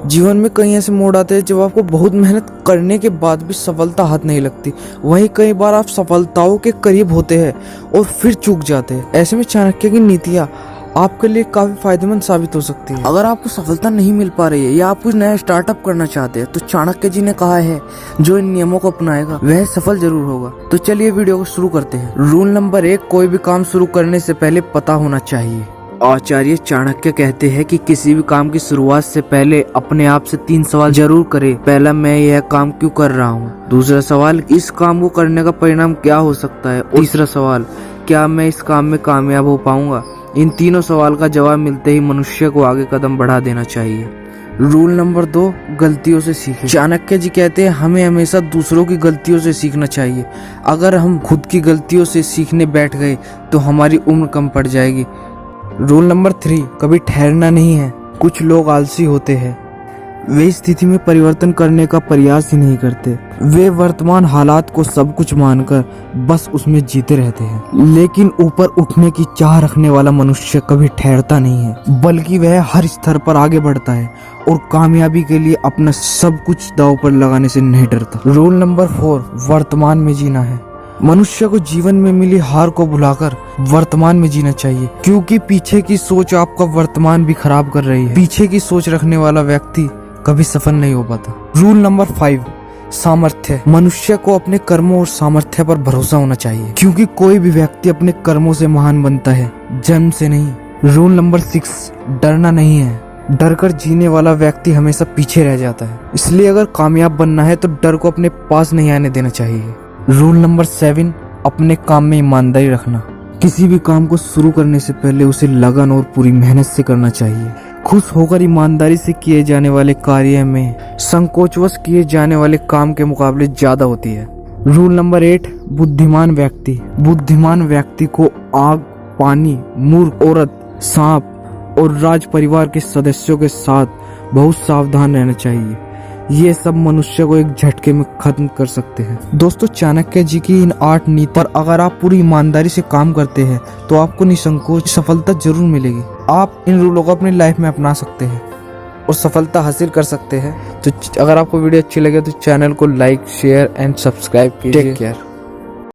जीवन में कई ऐसे मोड़ आते हैं जब आपको बहुत मेहनत करने के बाद भी सफलता हाथ नहीं लगती। वहीं कई बार आप सफलताओं के करीब होते हैं और फिर चूक जाते हैं। ऐसे में चाणक्य की नीतियाँ आपके लिए काफी फायदेमंद साबित हो सकती है। अगर आपको सफलता नहीं मिल पा रही है या आप कुछ नया स्टार्टअप करना चाहते हैं तो चाणक्य जी ने कहा है जो इन नियमों को अपनाएगा वह सफल जरूर होगा। तो चलिए वीडियो को शुरू करते हैं। रूल नंबर 1, कोई भी काम शुरू करने से पहले पता होना चाहिए। आचार्य चाणक्य कहते हैं कि किसी भी काम की शुरुआत से पहले अपने आप से 3 सवाल जरूर करें। पहला, मैं यह काम क्यों कर रहा हूँ। दूसरा सवाल, इस काम को करने का परिणाम क्या हो सकता है। और तीसरा सवाल, क्या मैं इस काम में कामयाब हो पाऊंगा। इन तीनों सवाल का जवाब मिलते ही मनुष्य को आगे कदम बढ़ा देना चाहिए। रूल नंबर 2, गलतियों से सीखें। चाणक्य जी कहते हैं हमें हमेशा दूसरों की गलतियों से सीखना चाहिए। अगर हम खुद की गलतियों से सीखने बैठ गए तो हमारी उम्र कम पड़ जाएगी। रूल नंबर 3, कभी ठहरना नहीं है। कुछ लोग आलसी होते हैं, वे स्थिति में परिवर्तन करने का प्रयास ही नहीं करते। वे वर्तमान हालात को सब कुछ मानकर बस उसमें जीते रहते हैं। लेकिन ऊपर उठने की चाह रखने वाला मनुष्य कभी ठहरता नहीं है, बल्कि वह हर स्तर पर आगे बढ़ता है और कामयाबी के लिए अपना सब कुछ दांव पर लगाने से नहीं डरता। रूल नंबर 4, वर्तमान में जीना है। मनुष्य को जीवन में मिली हार को भुलाकर वर्तमान में जीना चाहिए, क्योंकि पीछे की सोच आपका वर्तमान भी खराब कर रही है। पीछे की सोच रखने वाला व्यक्ति कभी सफल नहीं हो पाता। रूल नंबर 5, सामर्थ्य। मनुष्य को अपने कर्मों और सामर्थ्य पर भरोसा होना चाहिए, क्योंकि कोई भी व्यक्ति अपने कर्मों से महान बनता है, जन्म से नहीं। रूल नंबर 6, डरना नहीं है। डर कर जीने वाला व्यक्ति हमेशा पीछे रह जाता है। इसलिए अगर कामयाब बनना है तो डर को अपने पास नहीं आने देना चाहिए। रूल नंबर 7, अपने काम में ईमानदारी रखना। किसी भी काम को शुरू करने से पहले उसे लगन और पूरी मेहनत से करना चाहिए। खुश होकर ईमानदारी से किए जाने वाले कार्य में संकोचवश किए जाने वाले काम के मुकाबले ज्यादा होती है। रूल नंबर 8, बुद्धिमान व्यक्ति। बुद्धिमान व्यक्ति को आग, पानी, मूर्ख औरत, सांप और राज परिवार के सदस्यों के साथ बहुत सावधान रहना चाहिए। ये सब मनुष्य को एक झटके में खत्म कर सकते हैं। दोस्तों, चाणक्य जी की इन 8 नीति पर अगर आप पूरी ईमानदारी से काम करते हैं तो आपको निसंकोच सफलता जरूर मिलेगी। आप इन रूलों को अपनी लाइफ में अपना सकते हैं और सफलता हासिल कर सकते हैं। तो अगर आपको वीडियो अच्छी लगे तो चैनल को लाइक, शेयर एंड सब्सक्राइब कीजिए। Take care.